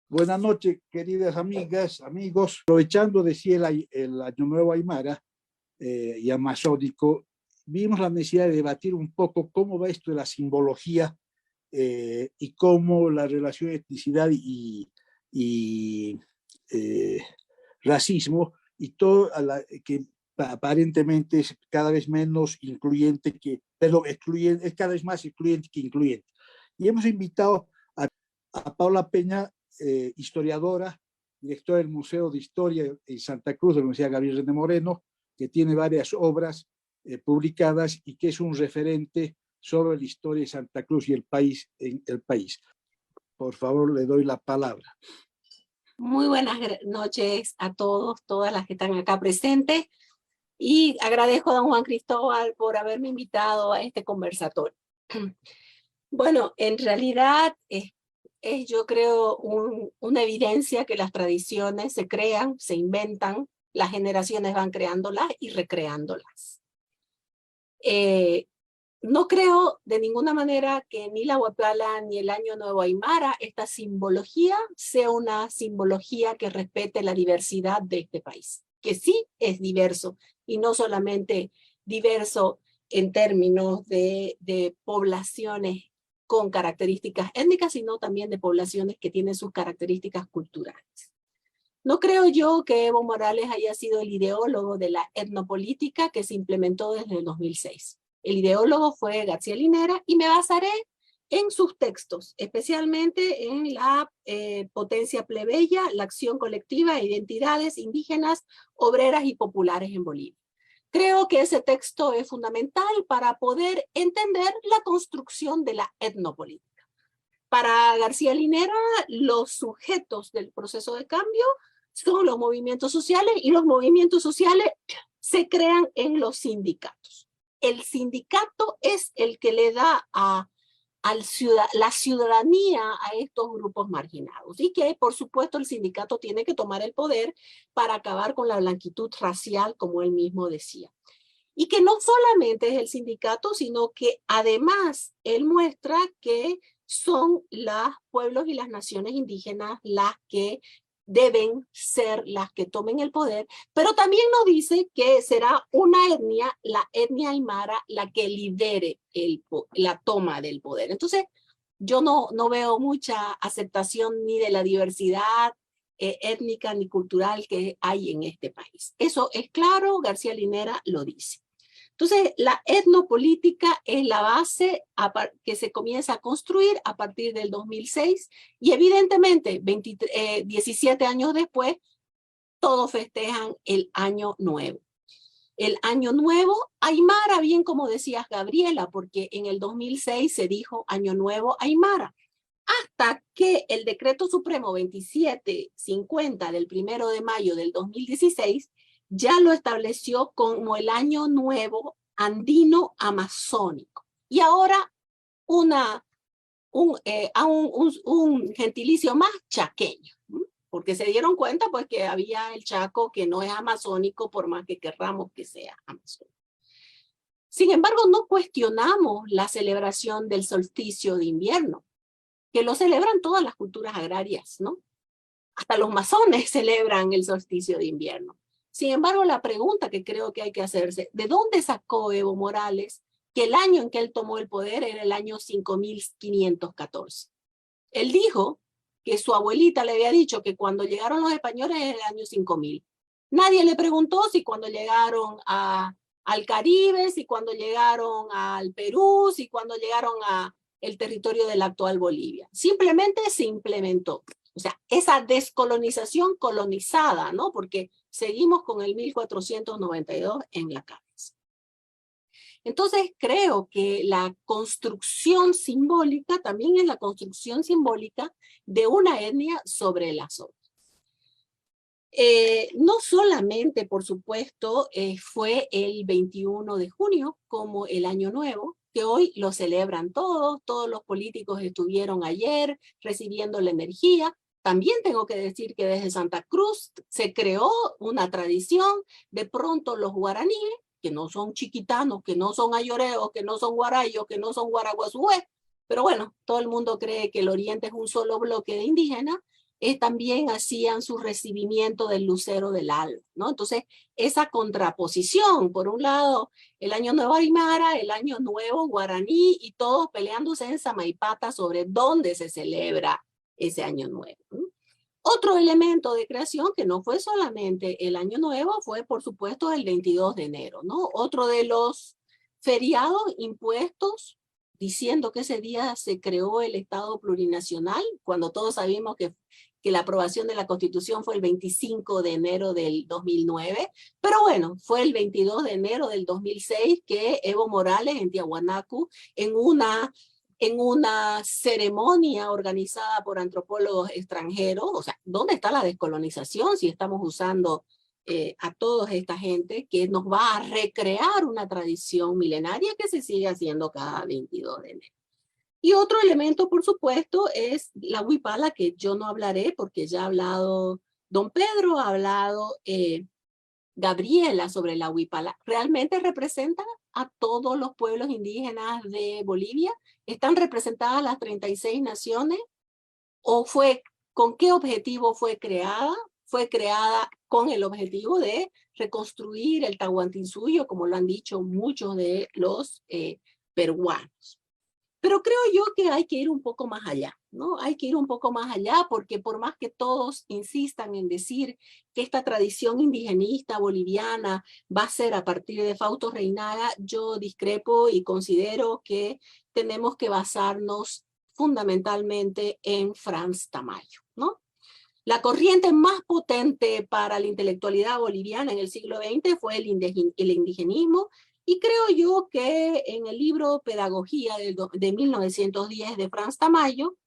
Buenas noches, queridas amigas, amigos. Aprovechando, decía, el Año Nuevo Aymara y amazónico, vimos la necesidad de debatir un poco cómo va esto de la simbología y cómo la relación de etnicidad y racismo y todo que aparentemente es cada vez menos incluyente excluyente, es cada vez más excluyente que incluyente. Y hemos invitado a Paula Peña, historiadora, directora del Museo de Historia en Santa Cruz de la Universidad Gabriel René Moreno, que tiene varias obras publicadas y que es un referente sobre la historia de Santa Cruz y el país en el país. Por favor, le doy la palabra. Muy buenas noches a todos, todas las que están acá presentes, y agradezco a don Juan Cristóbal por haberme invitado a este conversatorio. Bueno, en realidad es yo creo una evidencia que las tradiciones se crean, se inventan, las generaciones van creándolas y recreándolas. No creo de ninguna manera que ni la Huapala ni el Año Nuevo Aymara, esta simbología, sea una simbología que respete la diversidad de este país, que sí es diverso, y no solamente diverso en términos de poblaciones con características étnicas, sino también de poblaciones que tienen sus características culturales. No creo yo que Evo Morales haya sido el ideólogo de la etnopolítica que se implementó desde el 2006. El ideólogo fue García Linera, y me basaré en sus textos, especialmente en la potencia plebeya, la acción colectiva e identidades indígenas, obreras y populares en Bolivia. Creo que ese texto es fundamental para poder entender la construcción de la etnopolítica. Para García Linera, los sujetos del proceso de cambio son los movimientos sociales, y los movimientos sociales se crean en los sindicatos. El sindicato es el que le da la ciudadanía a estos grupos marginados, y que por supuesto el sindicato tiene que tomar el poder para acabar con la blanquitud racial, como él mismo decía. Y que no solamente es el sindicato, sino que además él muestra que son los pueblos y las naciones indígenas las que deben ser las que tomen el poder, pero también nos dice que será una etnia, la etnia aymara, la que lidere la toma del poder. Entonces, yo no veo mucha aceptación ni de la diversidad étnica ni cultural que hay en este país. Eso es claro, García Linera lo dice. Entonces, la etnopolítica es la base que se comienza a construir a partir del 2006, y evidentemente 17 años después, todos festejan el Año Nuevo. El Año Nuevo Aymara, bien como decías, Gabriela, porque en el 2006 se dijo Año Nuevo Aymara, hasta que el Decreto Supremo 2750 del 1 de mayo del 2016 ya lo estableció como el Año Nuevo Andino Amazónico. Y ahora un gentilicio más chaqueño, porque se dieron cuenta pues que había el Chaco que no es amazónico, por más que querramos que sea amazónico. Sin embargo, no cuestionamos la celebración del solsticio de invierno, que lo celebran todas las culturas agrarias, ¿no? Hasta los masones celebran el solsticio de invierno. Sin embargo, la pregunta que creo que hay que hacerse, ¿de dónde sacó Evo Morales que el año en que él tomó el poder era el año 5514? Él dijo que su abuelita le había dicho que cuando llegaron los españoles era el año 5000. Nadie le preguntó si cuando llegaron al Caribe, si cuando llegaron al Perú, si cuando llegaron al territorio de la actual Bolivia. Simplemente se implementó. O sea, esa descolonización colonizada, ¿no? Porque seguimos con el 1492 en la cabeza. Entonces, creo que la construcción simbólica también es la construcción simbólica de una etnia sobre las otras. No solamente, por supuesto, fue el 21 de junio como el Año Nuevo, que hoy lo celebran todos los políticos estuvieron ayer recibiendo la energía. También tengo que decir que desde Santa Cruz se creó una tradición. De pronto los guaraníes, que no son chiquitanos, que no son ayoreos, que no son guarayos, que no son guaraguazúes, pero bueno, todo el mundo cree que el oriente es un solo bloque de indígenas, también hacían su recibimiento del lucero del alba, ¿no? Entonces, esa contraposición, por un lado, el Año Nuevo Aymara, el Año Nuevo Guaraní, y todos peleándose en Samaipata sobre dónde se celebra ese Año Nuevo, ¿no? Otro elemento de creación que no fue solamente el Año Nuevo, fue por supuesto el 22 de enero, ¿no? Otro de los feriados impuestos, diciendo que ese día se creó el Estado plurinacional, cuando todos sabemos que la aprobación de la Constitución fue el 25 de enero del 2009, pero bueno, fue el 22 de enero del 2006 que Evo Morales en Tiahuanacu, en una ceremonia organizada por antropólogos extranjeros, o sea, ¿dónde está la descolonización si estamos usando a toda esta gente que nos va a recrear una tradición milenaria que se sigue haciendo cada 22 de enero? Y otro elemento, por supuesto, es la huipala, que yo no hablaré porque ya ha hablado don Pedro, ha hablado Gabriela sobre la huipala. ¿Realmente representa a todos los pueblos indígenas de Bolivia? ¿Están representadas las 36 naciones? ¿O con qué objetivo fue creada? Fue creada con el objetivo de reconstruir el Tahuantinsuyo, como lo han dicho muchos de los peruanos. Pero creo yo que hay que ir un poco más allá, ¿no? Hay que ir un poco más allá, porque por más que todos insistan en decir que esta tradición indigenista boliviana va a ser a partir de Fausto Reinaga, yo discrepo y considero que tenemos que basarnos fundamentalmente en Frans Tamayo, ¿no? La corriente más potente para la intelectualidad boliviana en el siglo XX fue el indigenismo, y creo yo que en el libro Pedagogía de 1910 de Frans Tamayo,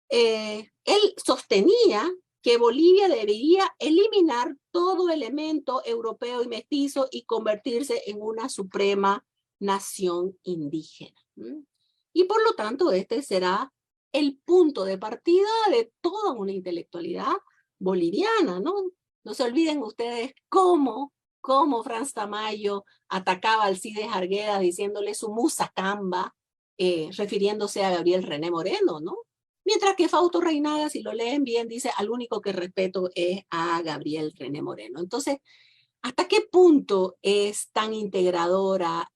él sostenía que Bolivia debería eliminar todo elemento europeo y mestizo y convertirse en una suprema nación indígena. Y por lo tanto, este será el punto de partida de toda una intelectualidad boliviana, ¿no? No se olviden ustedes cómo Frans Tamayo atacaba a Alcides Arguedas diciéndole su musacamba, refiriéndose a Gabriel René Moreno, ¿no? Mientras que Fausto Reinaga, si lo leen bien, dice al único que respeto es a Gabriel René Moreno. Entonces, ¿hasta qué punto es tan integradora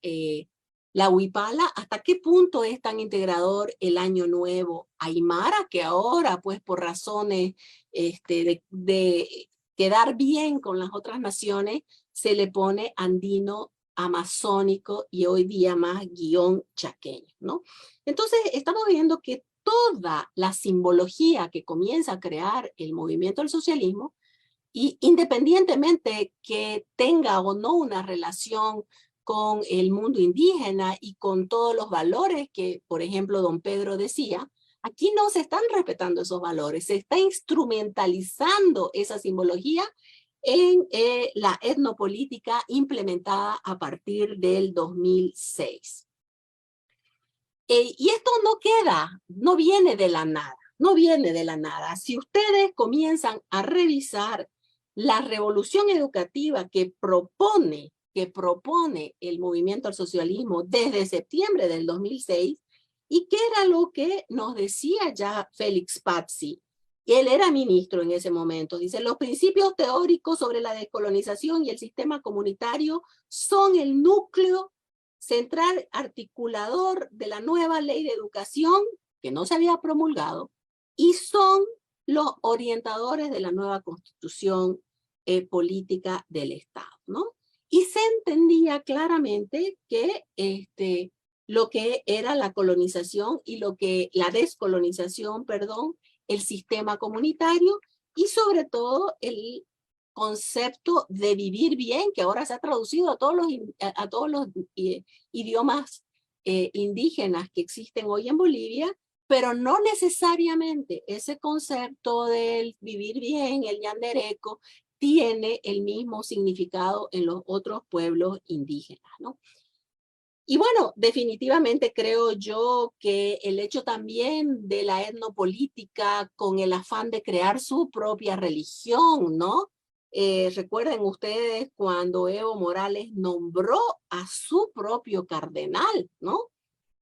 la huipala? ¿Hasta qué punto es tan integrador el Año Nuevo Aymara, que ahora, pues por razones de quedar bien con las otras naciones, se le pone andino, amazónico y hoy día más guión chaqueño, ¿no? Entonces estamos viendo que toda la simbología que comienza a crear el movimiento del socialismo, y independientemente que tenga o no una relación con el mundo indígena y con todos los valores que, por ejemplo, don Pedro decía, aquí no se están respetando esos valores, se está instrumentalizando esa simbología en la etnopolítica implementada a partir del 2006. Y esto no viene de la nada, no viene de la nada. Si ustedes comienzan a revisar la revolución educativa que propone el movimiento al socialismo desde septiembre del 2006, y qué era lo que nos decía ya Félix Pazzi. Él era ministro en ese momento. Dice, los principios teóricos sobre la descolonización y el sistema comunitario son el núcleo central articulador de la nueva ley de educación que no se había promulgado, y son los orientadores de la nueva constitución política del Estado, ¿no? Y se entendía claramente que lo que era la colonización y la descolonización, perdón, el sistema comunitario, y sobre todo el concepto de vivir bien, que ahora se ha traducido a todos los idiomas indígenas que existen hoy en Bolivia, pero no necesariamente ese concepto del vivir bien, el yandereco, tiene el mismo significado en los otros pueblos indígenas, ¿no? Y bueno, definitivamente creo yo que el hecho también de la etnopolítica con el afán de crear su propia religión, ¿no? Recuerden ustedes cuando Evo Morales nombró a su propio cardenal, ¿no?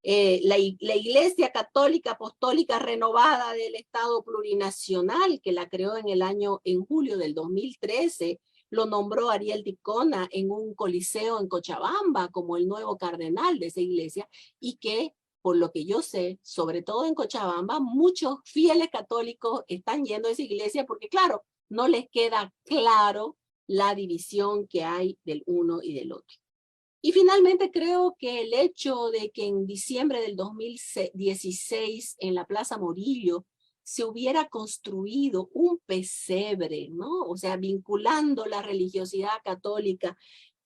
la Iglesia Católica Apostólica Renovada del Estado Plurinacional, que la creó en julio del 2013, lo nombró Ariel Ticona en un coliseo en Cochabamba como el nuevo cardenal de esa iglesia, y que, por lo que yo sé, sobre todo en Cochabamba, muchos fieles católicos están yendo a esa iglesia porque, claro, no les queda claro la división que hay del uno y del otro. Y finalmente creo que el hecho de que en diciembre del 2016 en la Plaza Morillo se hubiera construido un pesebre, ¿no? O sea, vinculando la religiosidad católica,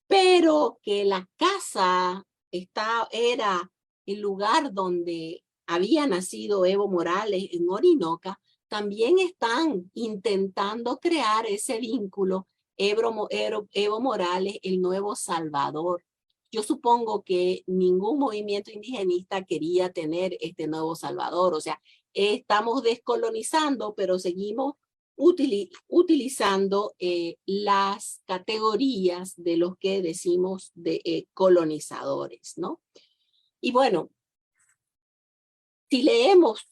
pero que la casa era el lugar donde había nacido Evo Morales en Orinoca, también están intentando crear ese vínculo Evo Morales, el nuevo Salvador. Yo supongo que ningún movimiento indigenista quería tener este nuevo Salvador. O sea, estamos descolonizando, pero seguimos utilizando las categorías de los que decimos de colonizadores, ¿no? Y bueno, si leemos,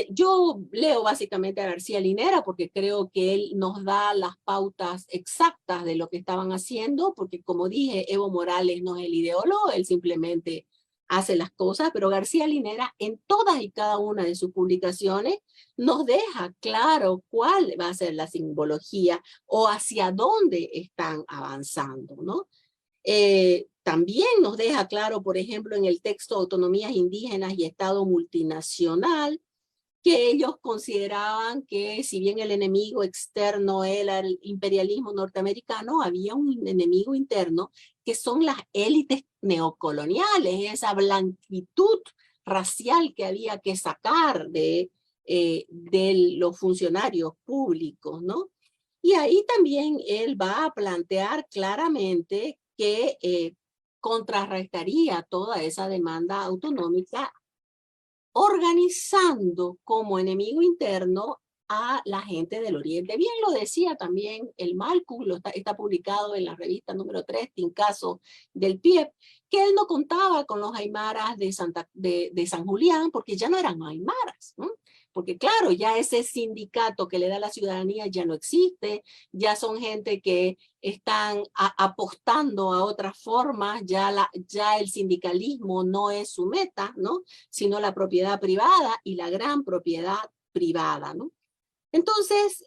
yo leo básicamente a García Linera porque creo que él nos da las pautas exactas de lo que estaban haciendo, porque como dije, Evo Morales no es el ideólogo, él simplemente hace las cosas, pero García Linera en todas y cada una de sus publicaciones nos deja claro cuál va a ser la simbología o hacia dónde están avanzando, ¿no? También nos deja claro, por ejemplo, en el texto Autonomías Indígenas y Estado Multinacional, que ellos consideraban que si bien el enemigo externo era el imperialismo norteamericano, había un enemigo interno que son las élites neocoloniales, esa blanquitud racial que había que sacar de los funcionarios públicos, ¿no? Y ahí también él va a plantear claramente que contrarrestaría toda esa demanda autonómica organizando como enemigo interno a la gente del Oriente. Bien lo decía también el Malcus, está publicado en la revista número 3, Tincaso del PIEP, que él no contaba con los aymaras de San Julián, porque ya no eran aymaras, ¿no? Porque claro, ya ese sindicato que le da la ciudadanía ya no existe, ya son gente que están apostando a otras formas, ya el sindicalismo no es su meta, ¿no? Sino la propiedad privada y la gran propiedad privada, ¿no? Entonces,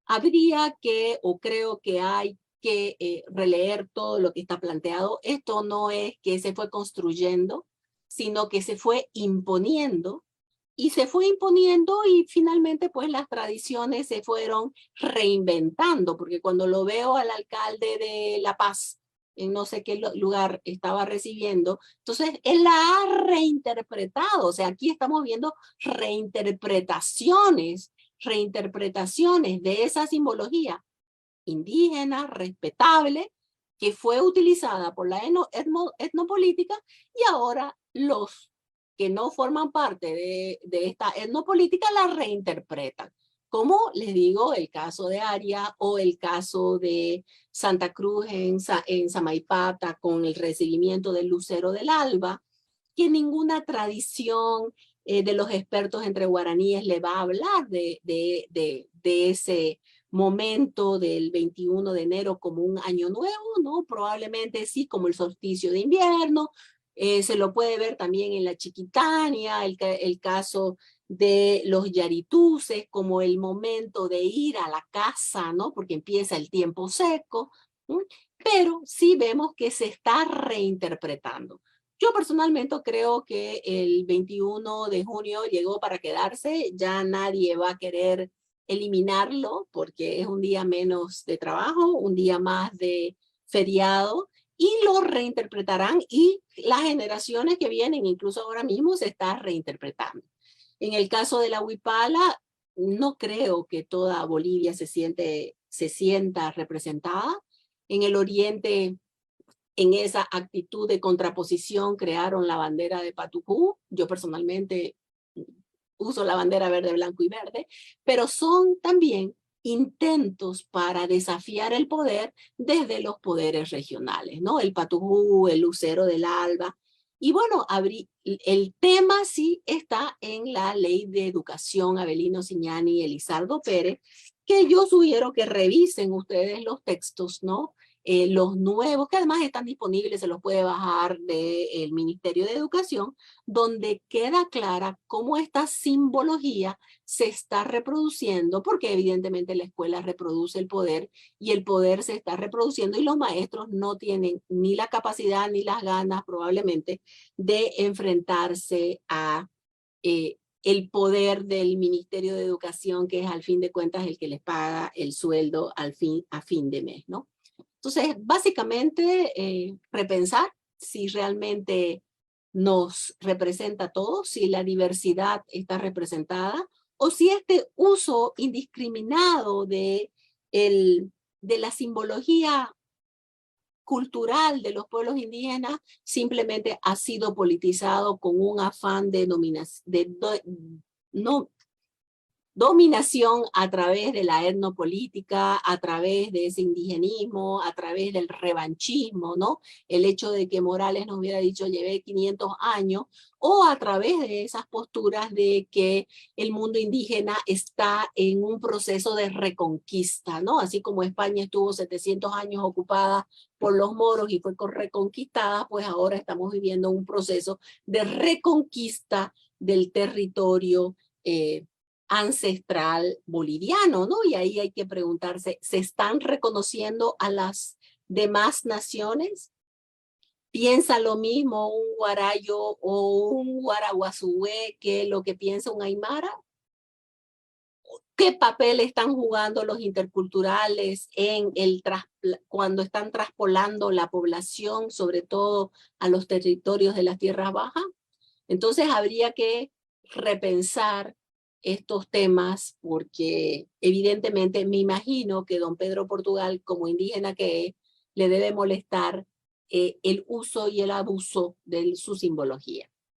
habría que, o creo que hay que releer todo lo que está planteado. Esto no es que se fue construyendo, sino que se fue imponiendo, y se fue imponiendo y finalmente pues las tradiciones se fueron reinventando, porque cuando lo veo al alcalde de La Paz, en no sé qué lugar estaba recibiendo, entonces él la ha reinterpretado. O sea, aquí estamos viendo reinterpretaciones de esa simbología indígena, respetable, que fue utilizada por la etnopolítica, y ahora los que no forman parte de esta etnopolítica la reinterpretan. Como les digo, el caso de Aria o el caso de Santa Cruz en Samaipata con el recibimiento del Lucero del Alba, que ninguna tradición de los expertos entre guaraníes le va a hablar de ese momento del 21 de enero como un año nuevo, ¿no? Probablemente sí, como el solsticio de invierno. Se lo puede ver también en la Chiquitania, el caso de los yarituses, como el momento de ir a la casa, ¿no? Porque empieza el tiempo seco, ¿no? Pero sí vemos que se está reinterpretando. Yo personalmente creo que el 21 de junio llegó para quedarse, ya nadie va a querer eliminarlo porque es un día menos de trabajo, un día más de feriado, y lo reinterpretarán, y las generaciones que vienen, incluso ahora mismo, se está reinterpretando. En el caso de la huipala, no creo que toda Bolivia se sienta representada. En el Oriente, en esa actitud de contraposición, crearon la bandera de Patucú. Yo personalmente uso la bandera verde, blanco y verde, pero son también intentos para desafiar el poder desde los poderes regionales, ¿no? El Patujú, el Lucero del Alba. Y bueno, el tema sí está en la Ley de Educación Avelino Cignani y Elizardo Pérez, que yo sugiero que revisen ustedes los textos, ¿no? Los nuevos, que además están disponibles, se los puede bajar del Ministerio de Educación, donde queda clara cómo esta simbología se está reproduciendo, porque evidentemente la escuela reproduce el poder y el poder se está reproduciendo y los maestros no tienen ni la capacidad ni las ganas probablemente de enfrentarse a el poder del Ministerio de Educación, que es al fin de cuentas el que les paga el sueldo a fin de mes, ¿no? Entonces, básicamente, repensar si realmente nos representa a todos, si la diversidad está representada, o si este uso indiscriminado de la simbología cultural de los pueblos indígenas simplemente ha sido politizado con un afán de dominación a través de la etnopolítica, a través de ese indigenismo, a través del revanchismo, ¿no? El hecho de que Morales nos hubiera dicho llevé 500 años, o a través de esas posturas de que el mundo indígena está en un proceso de reconquista, ¿no? Así como España estuvo 700 años ocupada por los moros y fue reconquistada, pues ahora estamos viviendo un proceso de reconquista del territorio ancestral boliviano, ¿no? Y ahí hay que preguntarse, ¿se están reconociendo a las demás naciones? ¿Piensa lo mismo un guarayo o un guaraguazúe que lo que piensa un aymara? ¿Qué papel están jugando los interculturales cuando están traspolando la población, sobre todo a los territorios de las tierras bajas? Entonces habría que repensar estos temas porque evidentemente me imagino que don Pedro Portugal, como indígena que es, le debe molestar el uso y el abuso de su simbología.